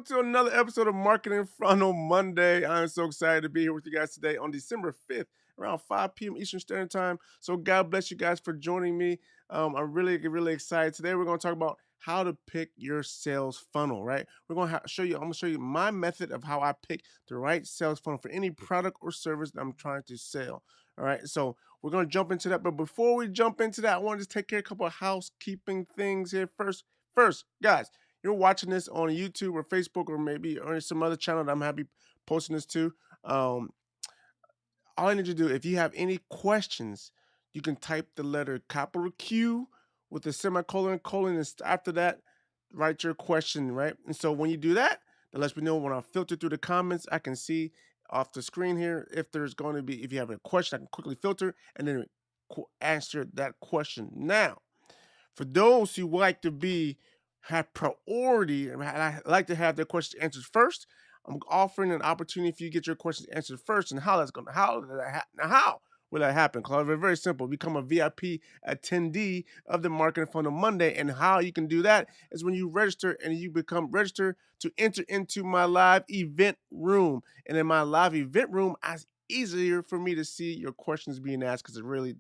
to another episode of Marketing Funnel Monday. I'm so excited to be here with you guys today on December 5th, around 5 p.m. Eastern Standard Time. So, God bless you guys for joining me. I'm really excited. Today, we're going to talk about how to pick your sales funnel, right? We're going to show you, I'm going to show you my method of how I pick the right sales funnel for any product or service that I'm trying to sell. All right. So, we're going to jump into that. But before we jump into that, I want to just take care of a couple of housekeeping things here first, guys, you're watching this on YouTube or Facebook or maybe or some other channel that I'm happy posting this to, all I need you to do, if you have any questions, you can type the letter capital Q with a semicolon, colon, and after that, write your question, right? And so when you do that, that lets me know when I filter through the comments, I can see off the screen here if there's going to be, if you have a question, I can quickly filter and then answer that question. Now, for those who like to have priority and I like to have their questions answered first, I'm offering an opportunity for you to get your questions answered first. And how that's going to how will that happen? Claude, very simple. Become a VIP attendee of the Marketing Funnel Monday. And how you can do that is when you register and you become registered to enter into my live event room. And in my live event room, it's easier for me to see your questions being asked because it really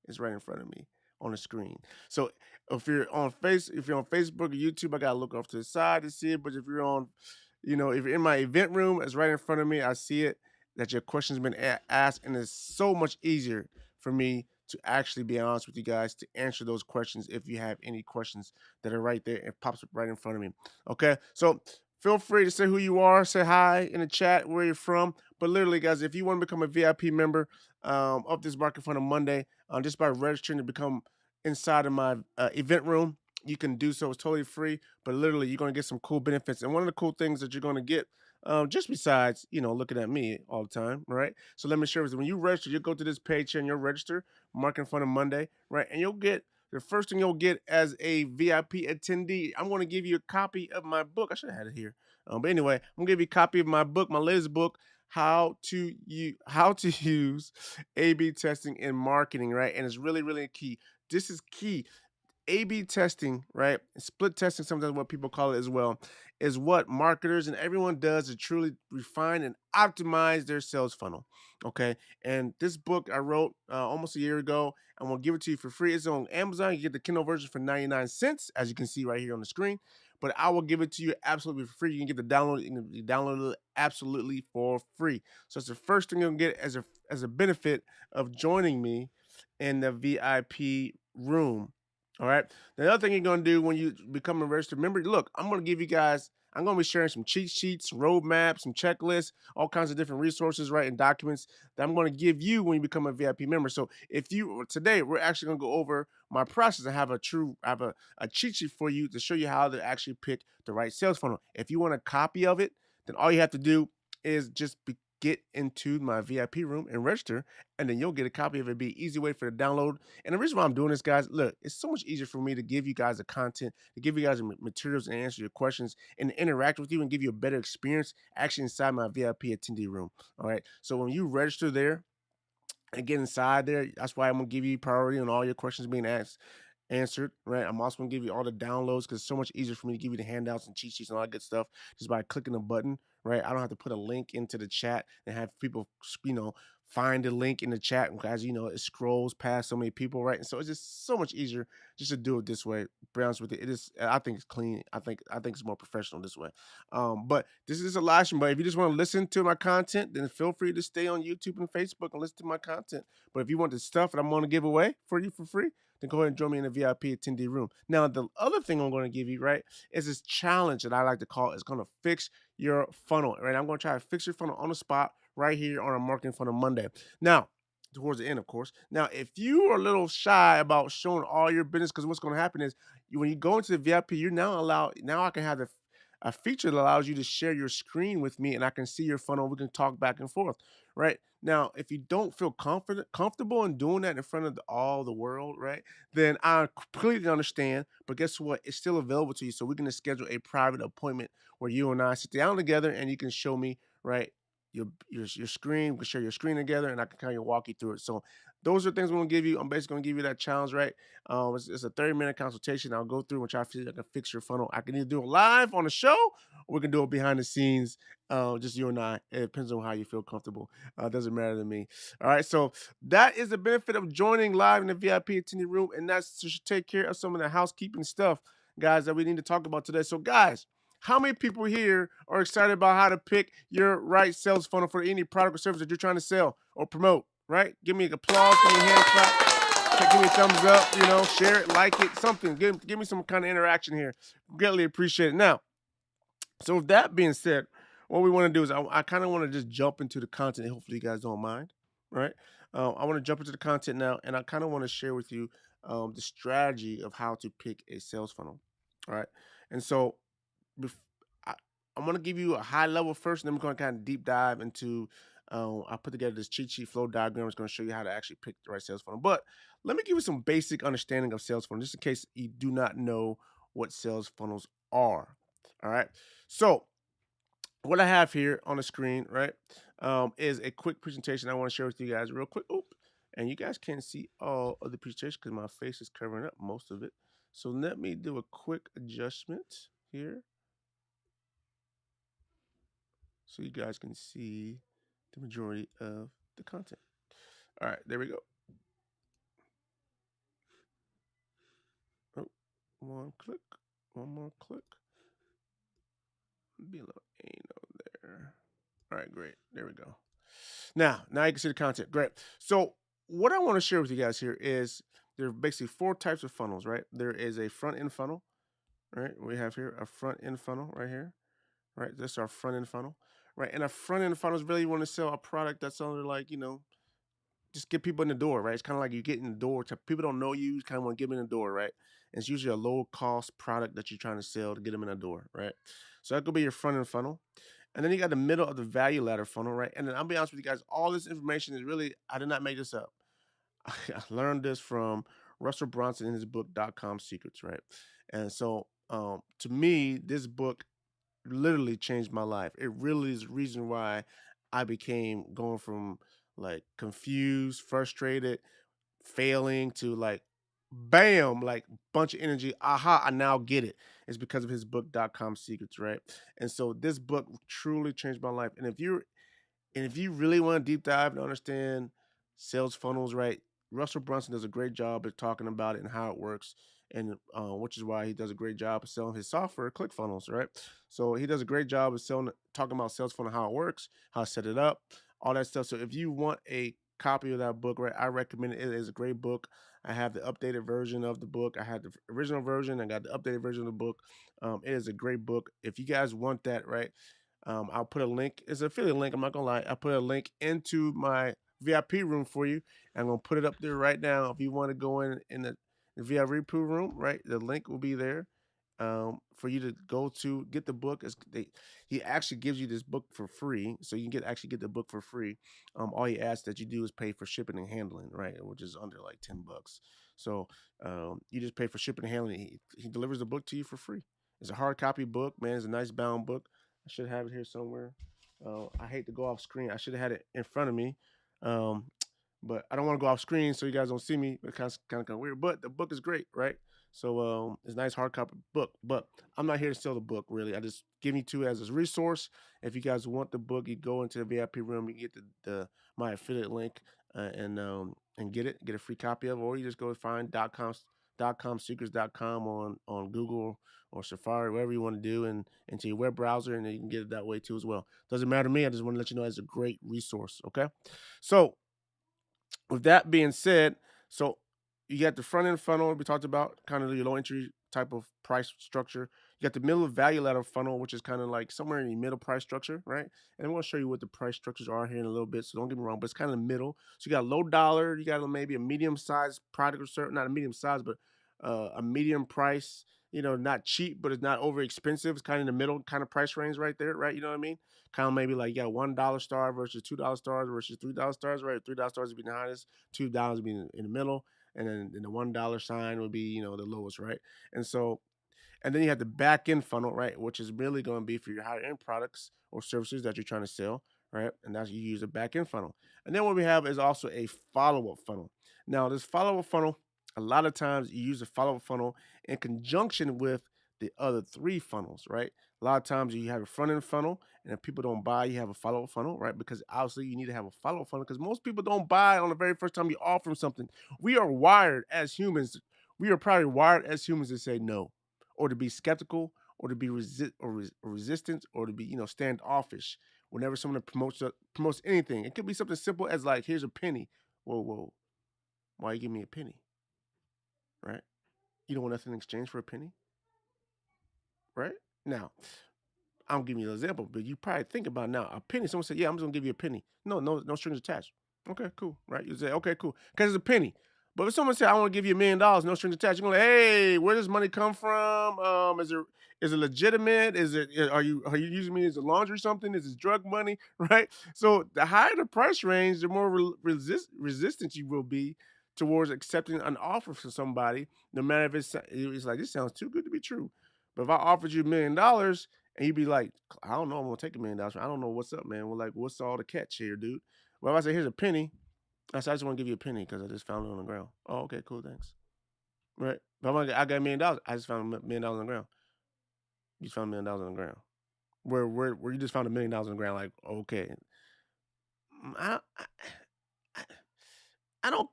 is right in front of me on the screen. So if you're on Facebook or YouTube, I gotta look off to the side to see it. But if you're on, if you're in my event room, it's right in front of me. I see it that your question's been asked, and it's so much easier for me to actually be honest with you guys to answer those questions if you have any questions that are right there. It pops up right in front of me. Okay, so feel free to say who you are, say hi in the chat, where you're from. But literally, guys, if you want to become a VIP member of this Market Funnel Monday, just by registering to become inside of my event room, you can do so. It's totally free, but literally you're going to get some cool benefits. And one of the cool things that you're going to get, just besides, looking at me all the time, right? So let me share with you. When you register, you go to this page here and you'll register Marketing Funnel Monday, right? And you'll get the first thing you'll get as a VIP attendee. I'm going to give you a copy of my book. I should have had it here. But anyway, I'm going to give you a copy of my book, my latest book, how to use A/B testing in marketing, right? And it's really key. This is key. A/B testing, right? Split testing, sometimes what people call it as well, is what marketers and everyone does to truly refine and optimize their sales funnel. Okay. And this book I wrote almost a year ago. I'm going to give it to you for free. It's on Amazon. You get the Kindle version for 99 cents, as you can see right here on the screen. But I will give it to you absolutely for free. You can get the download. You can download it absolutely for free. So it's the first thing you'll get as a benefit of joining me in the VIP room. All right. The other thing you're going to do when you become a registered member, look, I'm going to be sharing some cheat sheets, roadmaps, some checklists, all kinds of different resources, right, and documents that I'm going to give you when you become a VIP member. So today, we're actually going to go over my process and have a cheat sheet for you to show you how to actually pick the right sales funnel. If you want a copy of it, then all you have to do is just get into my VIP room and register, and then you'll get a copy of it. It'd be an easy way for the download. And the reason why I'm doing this, guys, look, it's so much easier for me to give you guys the content, to give you guys the materials and answer your questions and interact with you and give you a better experience actually inside my VIP attendee room. All right. So when you register there and get inside there, that's why I'm gonna give you priority on all your questions being answered, right? I'm also gonna give you all the downloads because it's so much easier for me to give you the handouts and cheat sheets and all that good stuff just by clicking a button, right? I don't have to put a link into the chat and have people, find the link in the chat because it scrolls past so many people, right? And so it's just so much easier just to do it this way. To be honest with you, it is. I think it's clean. I think it's more professional this way. But this is a live stream. But if you just want to listen to my content, then feel free to stay on YouTube and Facebook and listen to my content. But if you want the stuff that I'm going to give away for you for free, then go ahead and join me in the VIP attendee room. Now, the other thing I'm going to give you, right, is this challenge that I like to call is going to fix your funnel, right? I'm going to try to fix your funnel on the spot right here on a Marketing Funnel Monday. Now, towards the end, of course. Now, if you are a little shy about showing all your business, because what's going to happen is when you go into the VIP, you're now allowed, now I can have a feature that allows you to share your screen with me and I can see your funnel. We can talk back and forth, right? Now, if you don't feel comfortable in doing that in front of all the world, right, then I completely understand. But guess what? It's still available to you. So we can schedule a private appointment where you and I sit down together and you can show me, right, your screen. We can share your screen together, and I can kind of walk you through it. So those are things I'm gonna give you. I'm basically gonna give you that challenge, right? It's a 30-minute consultation. I'll go through and try to see if I can fix your funnel. I can either do it live on the show, or we can do it behind the scenes, just you and I. It depends on how you feel comfortable. It doesn't matter to me. All right, so that is the benefit of joining live in the VIP attendee room, and that's to take care of some of the housekeeping stuff, guys, that we need to talk about today. So, guys, how many people here are excited about how to pick your right sales funnel for any product or service that you're trying to sell or promote? Right? Give me an applause, give me a hand clap, give me a thumbs up, share it, like it, something. Give me some kind of interaction here. Greatly appreciate it. Now, so with that being said, what we want to do is I kind of want to just jump into the content. Hopefully, you guys don't mind, right? I want to jump into the content now, and I kind of want to share with you the strategy of how to pick a sales funnel. All right, and so bef- I, I'm going to give you a high level first, and then we're going to kind of deep dive into. I put together this cheat sheet flow diagram. It's going to show you how to actually pick the right sales funnel. But let me give you some basic understanding of sales funnel, just in case you do not know what sales funnels are. All right. So what I have here on the screen, right, is a quick presentation I want to share with you guys real quick. Oop. And you guys can't see all of the presentation because my face is covering up most of it. So let me do a quick adjustment here so you guys can see the majority of the content. All right, there we go. Oh, one click, one more click. Be a little anal there. All right, great. There we go. Now you can see the content. Great. So what I want to share with you guys here is there are basically four types of funnels, right? There is a front end funnel, right? We have here a front end funnel right here, right? This is our front end funnel, right? And a front end funnel is really you want to sell a product that's only like, just get people in the door, right? It's kind of like you get in the door. People don't know you kind of want to get them in the door, right? And it's usually a low cost product that you're trying to sell to get them in the door, right? So that could be your front end funnel. And then you got the middle of the value ladder funnel, right? And then I'll be honest with you guys, all this information is really, I did not make this up. I learned this from Russell Brunson in his book .com Secrets, right? And so to me, this book literally changed my life. It really is the reason why I became going from like confused, frustrated, failing to like bam, like bunch of energy. Aha, I now get it. It's because of his book .com Secrets, right? And so this book truly changed my life. And if you really want to deep dive and understand sales funnels, right? Russell Brunson does a great job of talking about it and how it works, and which is why he does a great job of selling his software, ClickFunnels, right? So he does a great job of talking about sales funnel, how it works, how to set it up, all that stuff. So if you want a copy of that book, right, I recommend it. It is a great book. I have the updated version of the book. I had the original version. I got the updated version of the book. It is a great book. If you guys want that, right? I'll put a link. It's an affiliate link. I'm not gonna lie. I put a link into my VIP room for you. I'm gonna put it up there right now. If you want to go in the VIP room, right, the link will be there for you to go to get the book. He actually gives you this book for free, so you can actually get the book for free. All he asks that you do is pay for shipping and handling, right, which is under like $10. So you just pay for shipping and handling. He delivers the book to you for free. It's a hard copy book, man. It's a nice bound book. I should have it here somewhere. I hate to go off screen. I should have had it in front of me. Um, but I don't want to go off screen so you guys don't see me. It's kind of weird. But the book is great, right? So it's a nice hard copy book. But I'm not here to sell the book, really. I just give you two as a resource. If you guys want the book, you go into the VIP room, you get the my affiliate link and get a free copy of it, or you just go find .com secrets.com on Google or Safari, whatever you want to do, and into your web browser, and then you can get it that way too as well. Doesn't matter to me. I just want to let you know it's a great resource. Okay, so with that being said, so you got the front end funnel we talked about, kind of your low entry type of price structure. You got the middle of value ladder funnel, which is kind of like somewhere in the middle price structure, right? And I'm going to show you what the price structures are here in a little bit. So don't get me wrong, but it's kind of the middle. So you got low dollar, you got maybe a medium size product or certain, not a medium size, but a medium price. Not cheap, but it's not over expensive. It's kind of in the middle kind of price range right there, right? You know what I mean? Kind of maybe like you got $1 star versus $2 stars versus $3 stars, right? $3 stars would be the highest, $2 would be in the middle, and then the $1 sign would be the lowest, right? And so and then you have the back end funnel, right, which is really going to be for your higher end products or services that you're trying to sell, right? And that's you use a back end funnel. And then what we have is also a follow up funnel. Now, this follow up funnel, a lot of times you use a follow up funnel in conjunction with the other three funnels, right? A lot of times you have a front end funnel, and if people don't buy, you have a follow up funnel, right? Because obviously you need to have a follow up funnel because most people don't buy on the very first time you offer them something. We are wired as humans. We are probably wired as humans to say no, or to be skeptical, or to be resistant, or to be standoffish whenever someone promotes anything. It could be something simple as like, here's a penny. Whoa, whoa, why you give me a penny, right? You don't want nothing in exchange for a penny, right? Now, I'm giving you an example, but you probably think about now a penny. Someone said, "Yeah, I'm just gonna give you a penny." No, no, no strings attached. Okay, cool, right? You say, "Okay, cool," because it's a penny. But if someone said, "I want to give you $1 million, no strings attached," you're gonna like, "Hey, where does money come from? Is it legitimate? Are you using me as a laundry or something? Is it drug money?" Right? So the higher the price range, the more resistant you will be towards accepting an offer from somebody, no matter if it's like, this sounds too good to be true. But if I offered you $1 million and you'd be like, I don't know, I'm gonna take $1 million. I don't know what's up, man. Well, like, what's all the catch here, dude? Well, if I say, here's a penny, I said, I just want to give you a penny because I just found it on the ground. Oh, okay, cool, thanks. Right? But I got $1 million. I just found $1 million on the ground. You just found $1 million on the ground. Where you just found $1 million on the ground, like, okay. I, I, I I don't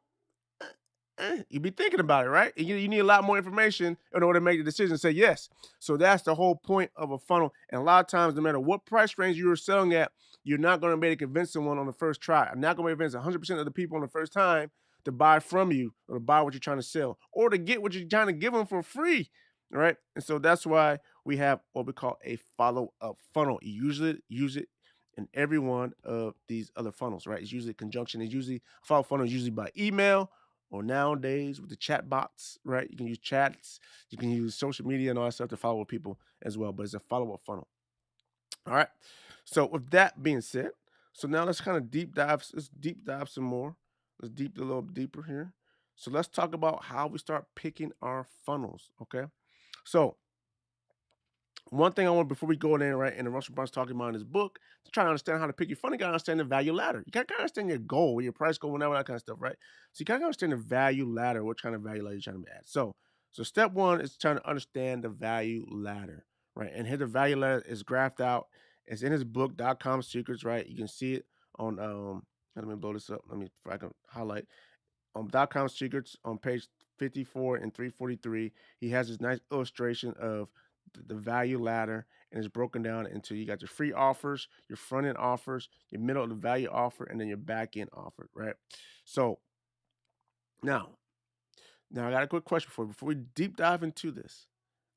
you be thinking about it, right? You need a lot more information in order to make the decision. Say yes. So that's the whole point of a funnel. And a lot of times, no matter what price range you are selling at, you're not going to be able to convince someone on the first try. I'm not going to convince 100% of the people on the first time to buy from you or to buy what you're trying to sell or to get what you're trying to give them for free. Right. And so that's why we have what we call a follow up funnel. You usually use it in every one of these other funnels, right? It's usually a conjunction. It's usually a follow up funnel is usually by email or nowadays with the chat bots, right? You can use chats, you can use social media and all that stuff to follow up people as well, but it's a follow up funnel. All right. So with that being said, so now let's kind of deep dive some more. Let's deep a little deeper here. So let's talk about how we start picking our funnels. Okay. So one thing I want before we go in there, right? And the Russell Brun's talking about in his book, to try to understand how to pick your funnel, you gotta understand the value ladder. You gotta understand your goal, your price goal, whatever that kind of stuff, right? So you gotta understand the value ladder, what kind of value ladder you're trying to add. So step one is trying to understand the value ladder, right? And here the value ladder is graphed out. It's in his book, .com Secrets, right? You can see it on let me blow this up. Let me if I can highlight .com Secrets on page 54 and 343. He has this nice illustration of the value ladder, and it's broken down into you got your free offers, your front end offers, your middle of the value offer, and then your back end offer, right? So now, now I got a quick question for you before we deep dive into this.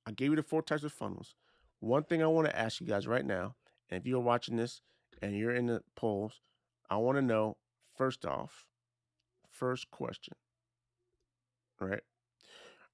I gave you the four types of funnels. One thing I want to ask you guys right now, and if you're watching this and you're in the polls, I want to know first off, first question, right?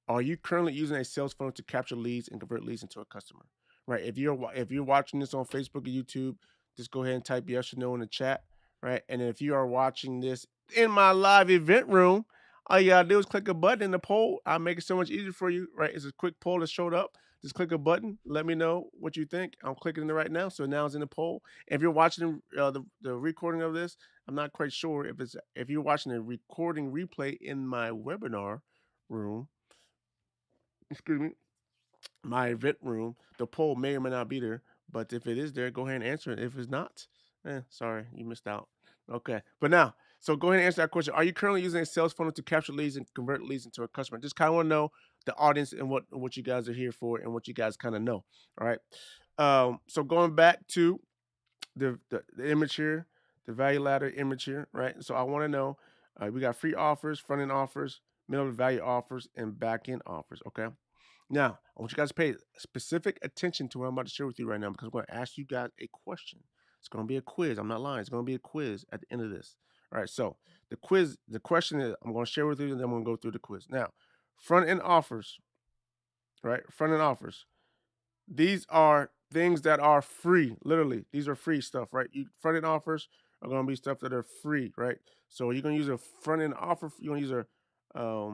Are you currently using a sales funnel to capture leads and convert leads into a customer? Right. If you're watching this on Facebook or YouTube, just go ahead and type yes or no in the chat. Right. And if you are watching this in my live event room, all you gotta do is click a button in the poll. I'll make it so much easier for you. Right. It's a quick poll that showed up. Just click a button. Let me know what you think. I'm clicking it right now. So now it's in the poll. If you're watching the recording of this, I'm not quite sure if you're watching a recording replay in my webinar room, excuse me, my event room, the poll may or may not be there. But if it is there, go ahead and answer it. If it's not, sorry, you missed out. Okay. But now, so go ahead and answer that question. Are you currently using a sales funnel to capture leads and convert leads into a customer? Just kind of want to know the audience and what you guys are here for and what you guys kind of know. All right. So going back to the image here, the value ladder image here, right? So I want to know, we got free offers, front end offers, middle of the value offers, and back end offers. Okay. Now, I want you guys to pay specific attention to what I'm about to share with you right now because I'm going to ask you guys a question. It's going to be a quiz. I'm not lying. It's going to be a quiz at the end of this. All right. So the question is I'm going to share with you, and then I'm going to go through the quiz. Now, front end offers, right? Front end offers. These are things that are free. Literally, these are free stuff, right? Front end offers are going to be stuff that are free, right? So you're going to use a front end offer. You're going to use a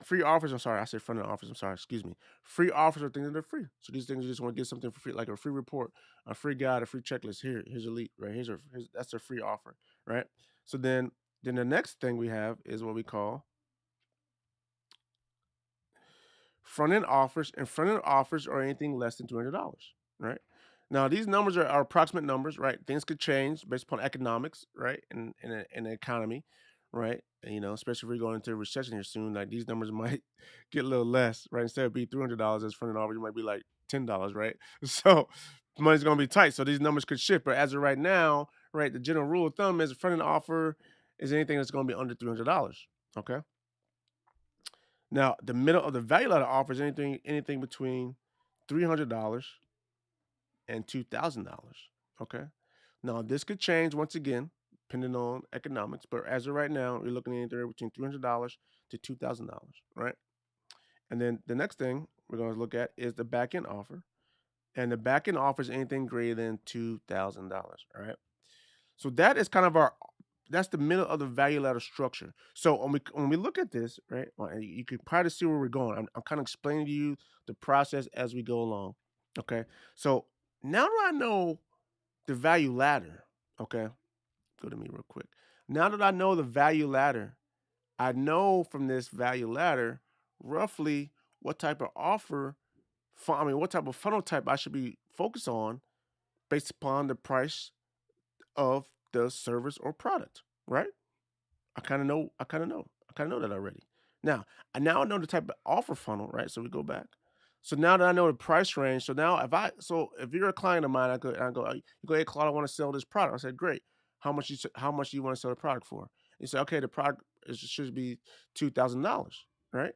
free offers. I'm sorry, I said front end offers. I'm sorry, excuse me. Free offers are things that are free. So these things you just want to get something for free, like a free report, a free guide, a free checklist. Here's a lead, right? That's a free offer, right? So then the next thing we have is what we call front end offers, and front end offers are anything less than $200, right? Now these numbers are approximate numbers, right? Things could change based upon economics, right? In the economy, right? And, especially if we're going into a recession here soon, like these numbers might get a little less, right? Instead of being $300 as front end offers, it might be like $10, right? So money's gonna be tight, so these numbers could shift. But as of right now, right, the general rule of thumb is a front end offer is anything that's gonna be under $300. Okay. Now, the middle of the value ladder offers anything between $300 and $2,000. Okay. Now, this could change once again, depending on economics, but as of right now, we're looking at anything between $300 to $2,000. Right. And then the next thing we're going to look at is the back end offer. And the back end offers anything greater than $2,000. All right. So that is kind of that's the middle of the value ladder structure. So when we look at this, right, well, and you can probably see where we're going. I'm kind of explaining to you the process as we go along. Okay. So now that I know the value ladder, okay, go to me real quick. Now that I know the value ladder, I know from this value ladder roughly what type of what type of funnel type I should be focused on based upon the price of the service or product, right? I kind of know that already. Now, I know the type of offer funnel, right? So we go back. So now that I know the price range, so now if you're a client of mine, I go, you go, hey, Claude, I want to sell this product. I said, great. How much do you want to sell the product for? You say, okay, the product should be $2,000, right?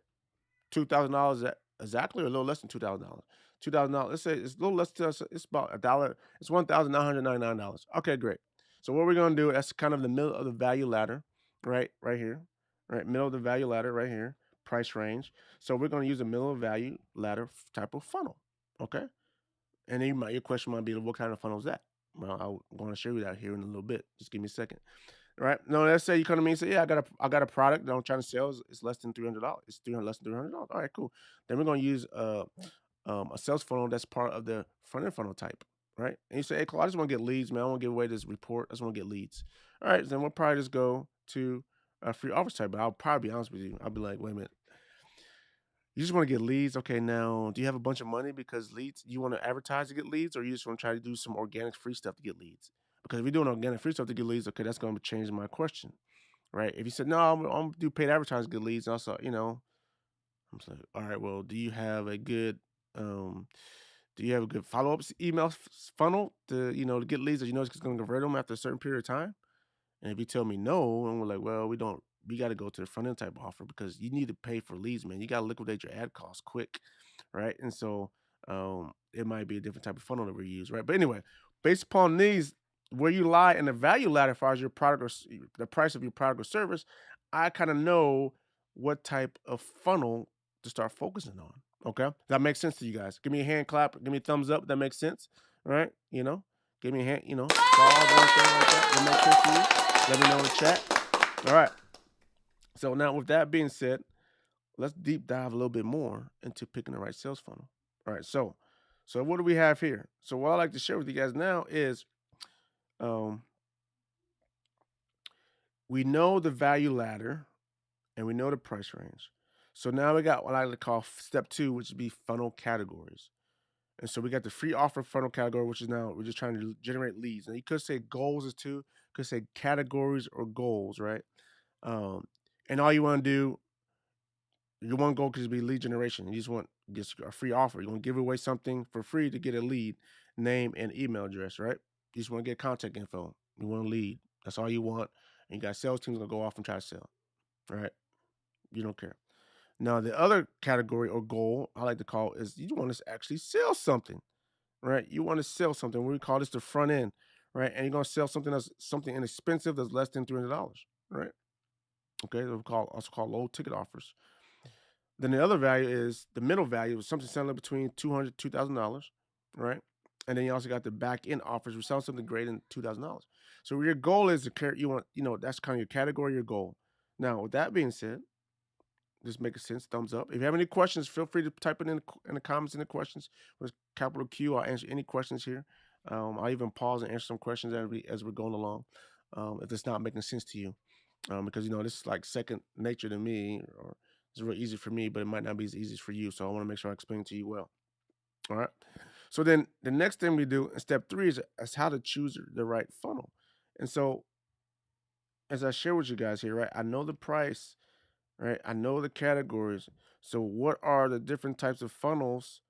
$2,000 exactly, or a little less than $2,000. $2,000. Let's say it's a little less. It's about a dollar. It's $1,999. Okay, great. So what we're gonna do? That's kind of the middle of the value ladder, right here, right middle of the value ladder, right here, price range. So we're gonna use a middle of value ladder type of funnel. Okay, and then your question might be, what kind of funnel is that? Well, I'm going to show you that here in a little bit. Just give me a second. Right? No, let's say you come to me and say, "Yeah, I got a product that I'm trying to sell. It's less than $300. It's 300 less than $300. All right, cool. Then we're gonna use a sales funnel that's part of the front end funnel type, right? And you say, "Hey, Cole, I just want to get leads, man. I want to give away this report. I just want to get leads." All right, then we'll probably just go to a free offers type. But I'll probably be honest with you. I'll be like, "Wait a minute. You just want to get leads? Okay, now do you have a bunch of money because leads? You want to advertise to get leads, or you just want to try to do some organic free stuff to get leads? Because if you're doing organic free stuff to get leads, okay, that's going to change my question." Right? If you said, no, I'm gonna do paid advertising, good leads. And also, I'm just like, all right, well, um, do you have a good follow up email funnel to get leads that it's going to convert them after a certain period of time? And if you tell me no, and we're like, well, we got to go to the front end type offer because you need to pay for leads, man. You got to liquidate your ad costs quick, right? And so it might be a different type of funnel that we use, right? But anyway, based upon these, where you lie in the value ladder as far as your product the price of your product or service, I kind of know what type of funnel to start focusing on. Okay, that makes sense to you guys. Give me a hand clap. Give me a thumbs up. That makes sense, right? Give me a hand. Applause, anything like that. That makes sense to you. Let me know in the chat. All right. So now, with that being said, let's deep dive a little bit more into picking the right sales funnel. All right, so what do we have here? So what I like to share with you guys now is um, we know the value ladder and we know the price range. So now we got what I like to call step two, which would be funnel categories. And so we got the free offer funnel category, which is now we're just trying to generate leads. And you could say goals is two, could say categories or goals, right? Um, and all you want to do Your one goal could be lead generation. You just want just a free offer. You want to give away something for free to get a lead, name and email address, right? You just want to get contact info. You want a lead. That's all you want. And you got sales teams gonna go off and try to sell. Right? You don't care. Now the other category or goal I like to call is you want to actually sell something, right? You want to sell something. We call this the front end, right? And you're gonna sell something that's something inexpensive that's less than $300, right? Okay, also called low ticket offers. Then the other value is the middle value is something selling between $200 to $2,000, right? And then you also got the back end offers, which selling something greater than $2,000. So your goal is to you want, that's kind of your category, your goal. Now, with that being said, this making sense? Thumbs up. If you have any questions, feel free to type it in the comments in the questions with capital Q. I'll answer any questions here. I'll even pause and answer some questions as we're going along, if it's not making sense to you, because this is like second nature to me, or it's real easy for me, but it might not be as easy for you. So I want to make sure I explain it to you well. All right. So then the next thing we do in step three is how to choose the right funnel. And so as I share with you guys here, right, I know the price, right? I know the categories. So what are the different types of funnels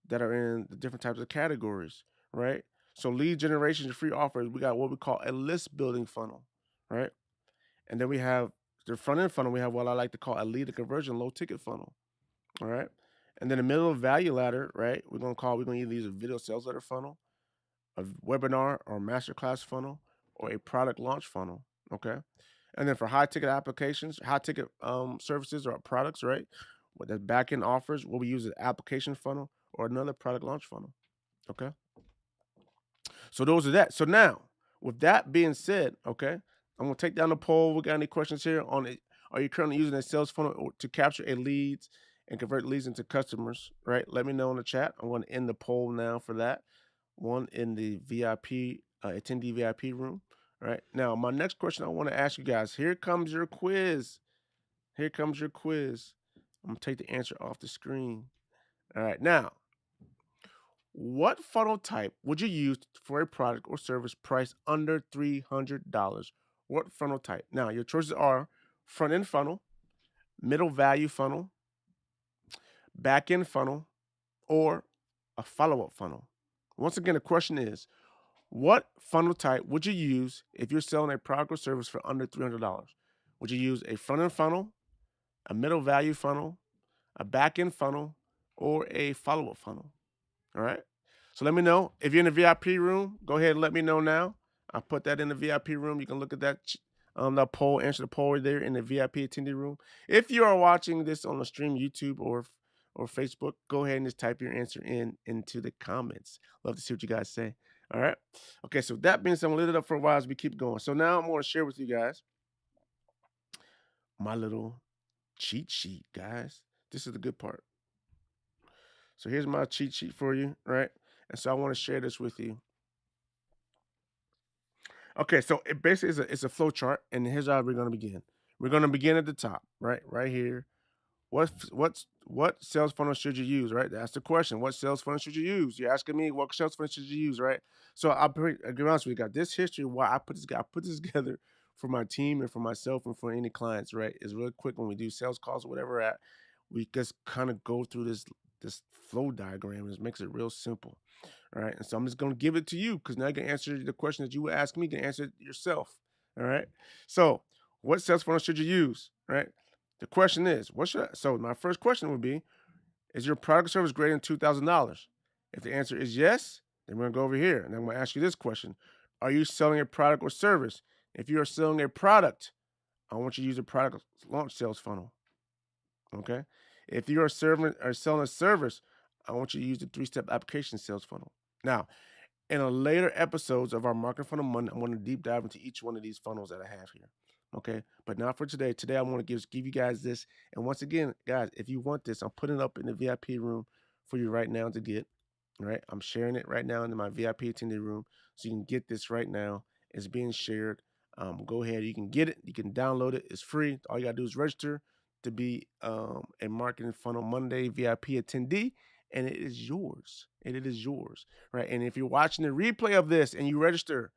that are in the different types of categories, right? So lead generation free offers, we got what we call a list building funnel, right? And then we have the front end funnel, we have what I like to call a lead to conversion low ticket funnel, all right? And then the middle of value ladder, right? We're gonna either use a video sales letter funnel, a webinar or masterclass funnel, or a product launch funnel, okay? And then for high ticket applications, high ticket services or products, right? What the back end offers, what we use is application funnel or another product launch funnel. Okay. So those are that. So now, with that being said, okay, I'm gonna take down the poll. We got any questions here on it? Are you currently using a sales funnel to capture a leads and convert leads into customers? Right. Let me know in the chat. I'm going to end the poll now for that. One in the VIP attendee VIP room. All right. Now, my next question I want to ask you guys. Here comes your quiz. Here comes your quiz. I'm gonna take the answer off the screen. All right. Now, what funnel type would you use for a product or service priced under $300? What funnel type? Now, your choices are front end funnel, middle value funnel, back end funnel, or a follow up funnel. Once again, the question is, what funnel type would you use if you're selling a product or service for under $300? Would you use a front end funnel, a middle value funnel, a back end funnel, or a follow up funnel? All right. So let me know if you're in the VIP room. Go ahead and let me know now. I'll put that in the VIP room. You can look at that poll, answer the poll right there in the VIP attendee room. If you are watching this on the stream, YouTube or Facebook, go ahead and just type your answer into the comments. Love to see what you guys say. All right. Okay. So that being said, I'm gonna let it up for a while as we keep going. So now I'm going to share with you guys my little cheat sheet, guys. This is the good part. So here's my cheat sheet for you, right? And so I want to share this with you. Okay, so it basically is it's a flow chart, and here's how we're going to begin. We're going to begin at the top, right here. What sales funnel should you use, right? That's the question. What sales funnel should you use? You're asking me what sales funnel should you use, right? So I'll be honest with you, got this history why I put this together for my team and for myself and for any clients, right? It's really quick when we do sales calls or whatever at we just kind of go through this flow diagram. It makes it real simple. All right. And so I'm just going to give it to you because now you can answer the question that you would ask me, you can answer it yourself. All right. So, what sales funnel should you use? Right. The question is, so my first question would be, is your product or service greater than $2,000? If the answer is yes, then we're going to go over here. And I'm going to ask you this question. Are you selling a product or service? If you are selling a product, I want you to use a product launch sales funnel. Okay. If you are selling a service, I want you to use the 3-step application sales funnel. Now, in a later episodes of our Marketing Funnel Monday, I'm going to deep dive into each one of these funnels that I have here. Okay. But not for today. Today, I want to give you guys this. And once again, guys, if you want this, I'm putting it up in the VIP room for you right now to get. All right. I'm sharing it right now in my VIP attendee room. So you can get this right now. It's being shared. Go ahead. You can get it. You can download it. It's free. All you got to do is register to be a Marketing Funnel Monday VIP attendee, and it is yours. And it is yours, right? And if you're watching the replay of this and you register,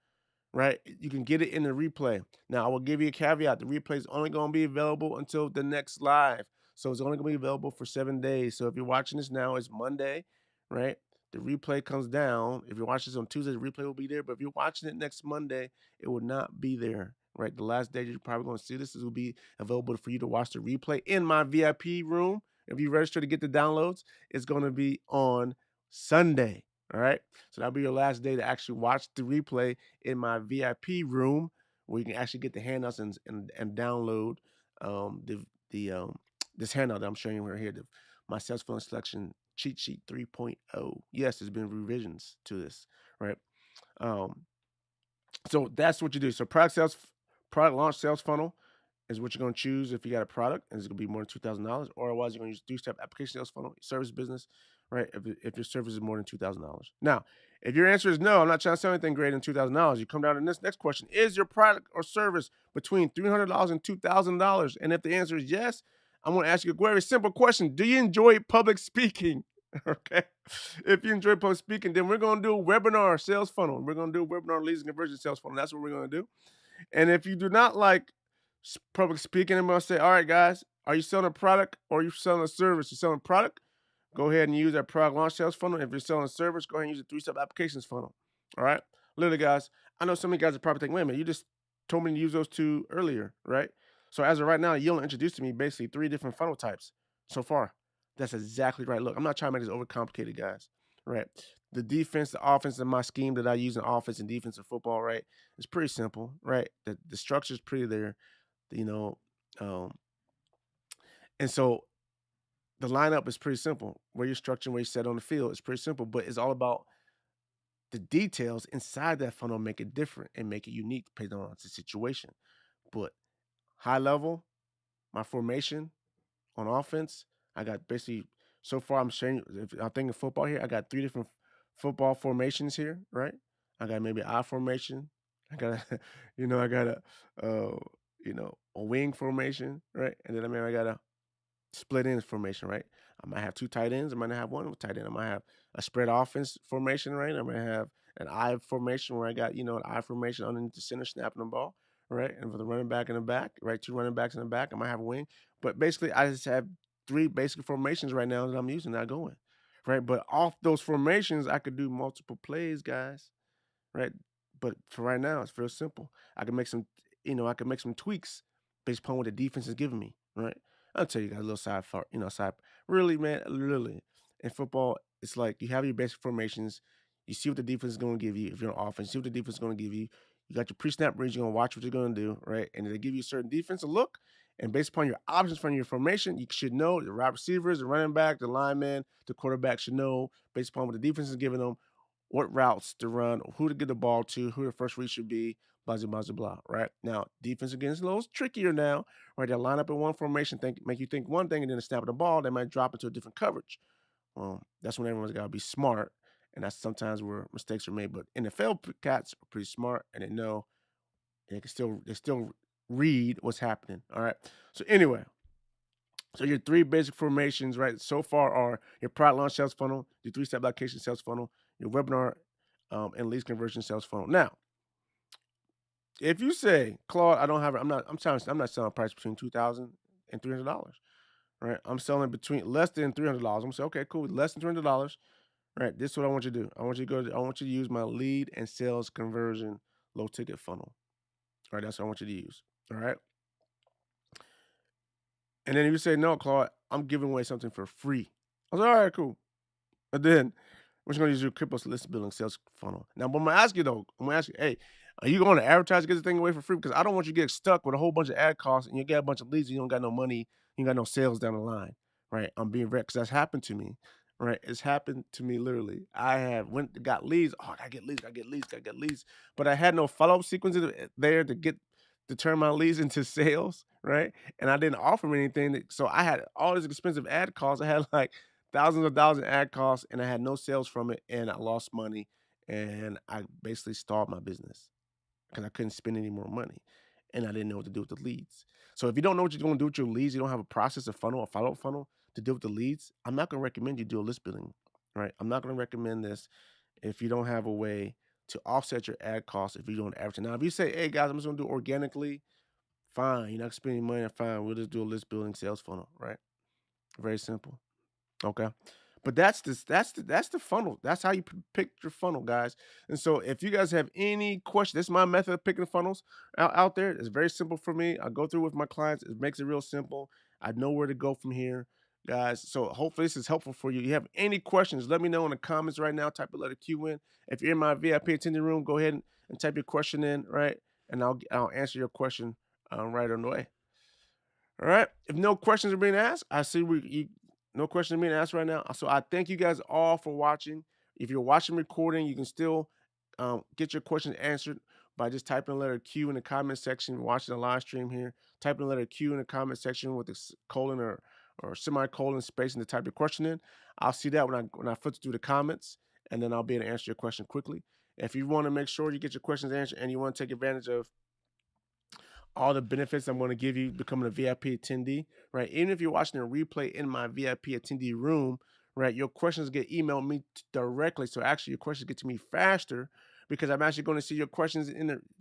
right, you can get it in the replay. Now, I will give you a caveat. The replay is only going to be available until the next live. So it's only going to be available for 7 days. So if you're watching this now, it's Monday, right? The replay comes down. If you're watching this on Tuesday, the replay will be there. But if you're watching it next Monday, it will not be there, right? The last day you're probably going to see this will be available for you to watch the replay in my VIP room. If you register to get the downloads, it's going to be on Sunday. All right. So that'll be your last day to actually watch the replay in my VIP room where you can actually get the handouts and download this handout that I'm showing you right here, my sales funnel selection cheat sheet 3.0. Yes, there's been revisions to this, right? So that's what you do. So product launch sales funnel is what you're going to choose if you got a product and it's going to be more than $2,000, or otherwise you're going to use three-step application sales funnel, service business, right? If your service is more than $2,000. Now, if your answer is no, I'm not trying to sell anything greater than $2,000, you come down to this next question: is your product or service between $300 and $2,000? And if the answer is yes, I'm going to ask you a very simple question: do you enjoy public speaking? Okay. If you enjoy public speaking, then we're going to do a webinar sales funnel. We're going to do a webinar leads and conversion sales funnel. That's what we're going to do. And if you do not like public speaking, I'm going to say, all right, guys, are you selling a product or are you selling a service? You're selling a product? Go ahead and use that product launch sales funnel. If you're selling a service, go ahead and use a three-step applications funnel. All right. Literally, guys, I know some of you guys are probably thinking, wait a minute, you just told me to use those two earlier, right? So as of right now, you only introduced to me basically 3 different funnel types so far. That's exactly right. Look, I'm not trying to make this overcomplicated, guys. Right? The defense, the offense, and my scheme that I use in offense and defense of football, right? It's pretty simple, right? The structure is pretty there, you know. Um, and so the lineup is pretty simple. Where you're structuring, where you set on the field, it's pretty simple, but it's all about the details inside that funnel make it different and make it unique depending on the situation. But high level, my formation on offense, I got basically so far I'm sharing. If I'm thinking football here, I got 3 different football formations here, right? I got maybe I formation. I got a, I got uh, a wing formation, right? And then I got a split ends formation, right? I might have 2 tight ends. I might not have one tight end. I might have a spread offense formation, right? I might have an I formation where I got, an I formation underneath the center snapping the ball, right? And for the running back in the back, right? 2 running backs in the back. I might have a wing. But basically, I just have 3 basic formations right now that I'm using, that going, right? But off those formations, I could do multiple plays, guys, right? But for right now, it's real simple. I can make some, I can make some tweaks based upon what the defense is giving me, right? I'll tell you guys a little side for side. Really, man, really. In football, it's like you have your basic formations. You see what the defense is going to give you. If you're on offense, see what the defense is going to give you. You got your pre-snap reads. You're going to watch what you're going to do, right? And they give you a certain defensive look. And based upon your options from your formation, you should know the wide receivers, the running back, the lineman, the quarterback should know based upon what the defense is giving them what routes to run, who to get the ball to, who the first read should be, blah, blah, blah, blah, right? Now, defense again is a little trickier now, right? They'll line up in one formation, make you think one thing, and then snap the ball, they might drop into a different coverage. Well, that's when everyone's got to be smart, and that's sometimes where mistakes are made. But NFL cats are pretty smart, and they know they still read what's happening, all right? So anyway, so your 3 basic formations, right, so far are your product launch sales funnel, your 3-step application sales funnel, your webinar and leads conversion sales funnel. Now, if you say, Claude, I don't have, I'm not selling a price between $2,000 and $300, right? I'm selling between less than $300. I'm gonna say, okay, cool, less than $300, right? This is what I want you to do. I want you to use my lead and sales conversion low ticket funnel, all right? That's what I want you to use, all right? And then if you say, no, Claude, I'm giving away something for free. I was like, all right, cool. And then we're just gonna use your Cripples list building sales funnel. Now, but I'm gonna ask you though, hey, are you going to advertise to get this thing away for free? Because I don't want you to get stuck with a whole bunch of ad costs and you get a bunch of leads and you don't got no money, you got no sales down the line, right? I'm being direct because that's happened to me, right? It's happened to me literally. I have got leads. Oh, I gotta get leads, gotta get leads. But I had no follow-up sequences there to turn my leads into sales, right? And I didn't offer them anything. So I had all these expensive ad costs. I had like thousands of dollars in ad costs and I had no sales from it and I lost money and I basically stalled my business because I couldn't spend any more money and I didn't know what to do with the leads. So if you don't know what you're going to do with your leads, you don't have a process, a funnel, a follow-up funnel to deal with the leads, I'm not going to recommend you do a list building, right? I'm not going to recommend this if you don't have a way to offset your ad costs if you're doing advertising. Now, if you say, hey guys, I'm just going to do it organically, fine. You're not spending money, fine. We'll just do a list building sales funnel, right? Very simple. Okay. But that's the funnel. That's how you pick your funnel, guys. And so if you guys have any questions, this is my method of picking funnels out there. It's very simple for me. I go through with my clients. It makes it real simple. I know where to go from here, guys. So hopefully this is helpful for you. You have any questions, let me know in the comments right now. Type a letter Q in. If you're in my VIP attending room, go ahead and type your question in, right? And I'll answer your question right on the way. All right. If no questions are being asked, I see no questions are being asked right now. So I thank you guys all for watching. If you're watching recording, you can still get your questions answered by just typing the letter Q in the comment section, watching the live stream here, typing the letter Q in the comment section with the colon or semicolon space and to type your question in. I'll see that when I filter through the comments, and then I'll be able to answer your question quickly. If you want to make sure you get your questions answered and you want to take advantage of all the benefits I'm going to give you becoming a VIP attendee, right? Even if you're watching a replay in my VIP attendee room, right, your questions get emailed me directly. So actually, your questions get to me faster because I'm actually going to see your questions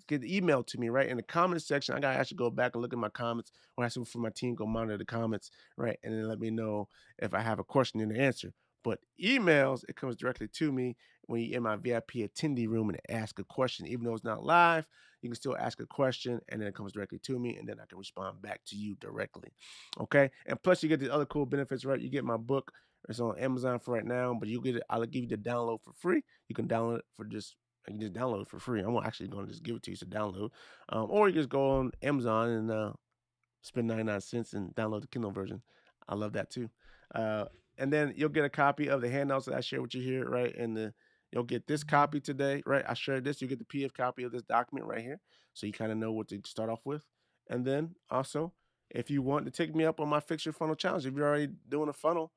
get emailed to me, right? In the comment section, I got to actually go back and look at my comments, or ask for my team go monitor the comments, right, and then let me know if I have a question and the answer. But emails, it comes directly to me when you're in my VIP attendee room and ask a question, even though it's not live. You can still ask a question and then it comes directly to me and then I can respond back to you directly. Okay. And plus, you get the other cool benefits, right? You get my book. It's on Amazon for right now, but you get it. I'll give you the download for free. You can download it for just. You can just download it for free. I'm actually going to just give it to you to download, or you just go on Amazon and spend 99 cents and download the Kindle version. I love that too. Uh, and then you'll get a copy of the handouts that I share with you here, right? And you'll get this copy today, right? I shared this. You get the PDF copy of this document right here, so you kind of know what to start off with. And then also, if you want to take me up on my Fix Your Funnel challenge, if you're already doing a funnel,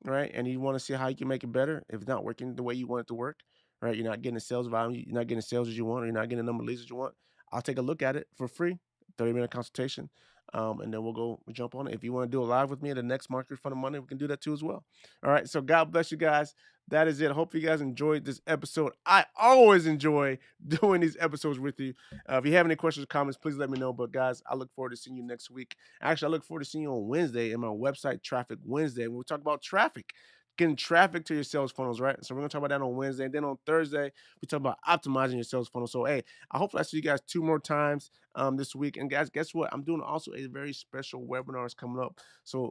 right? And you want to see how you can make it better. If it's not working the way you want it to work, right? You're not getting the sales volume, you're not getting the sales as you want, or you're not getting the number of leads that you want. I'll take a look at it for free, 30-minute consultation. And then we'll jump on it. If you want to do it live with me at the next Market Fun of Monday, we can do that too as well. All right. So God bless you guys. That is it. I hope you guys enjoyed this episode. I always enjoy doing these episodes with you. If you have any questions or comments, please let me know. But guys, I look forward to seeing you next week. Actually, I look forward to seeing you on Wednesday in my website Traffic Wednesday, when we talk about traffic, getting traffic to your sales funnels, right? So we're gonna talk about that on Wednesday. And then on Thursday, we talk about optimizing your sales funnel. So hey, I hope I see you guys 2 more times this week. And guys, guess what? I'm doing also a very special webinar is coming up. So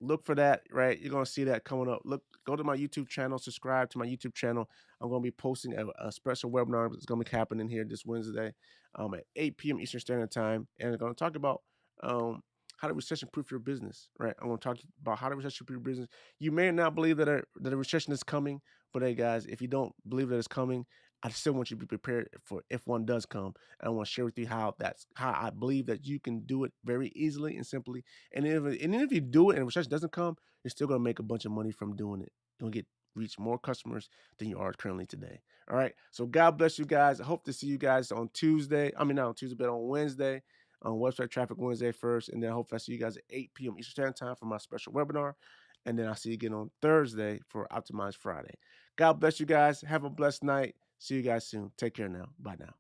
look for that, right? You're gonna see that coming up. Go to my YouTube channel, subscribe to my YouTube channel. I'm gonna be posting a special webinar that's gonna be happening here this Wednesday at 8 p.m. Eastern Standard Time. And I'm gonna talk about how to recession proof your business, right? I'm gonna talk about how to recession proof your business. You may not believe that a recession is coming, but hey guys, if you don't believe that it's coming, I still want you to be prepared for if one does come. And I want to share with you how I believe that you can do it very easily and simply. And if you do it and recession doesn't come, you're still gonna make a bunch of money from doing it. You'll reach more customers than you are currently today. All right. So God bless you guys. I hope to see you guys on Tuesday. I mean not on Tuesday, but on Wednesday. On website Traffic Wednesday first, and then I hope I see you guys at 8 p.m. Eastern Standard Time for my special webinar. And then I'll see you again on Thursday for Optimize Friday. God bless you guys. Have a blessed night. See you guys soon. Take care now. Bye now.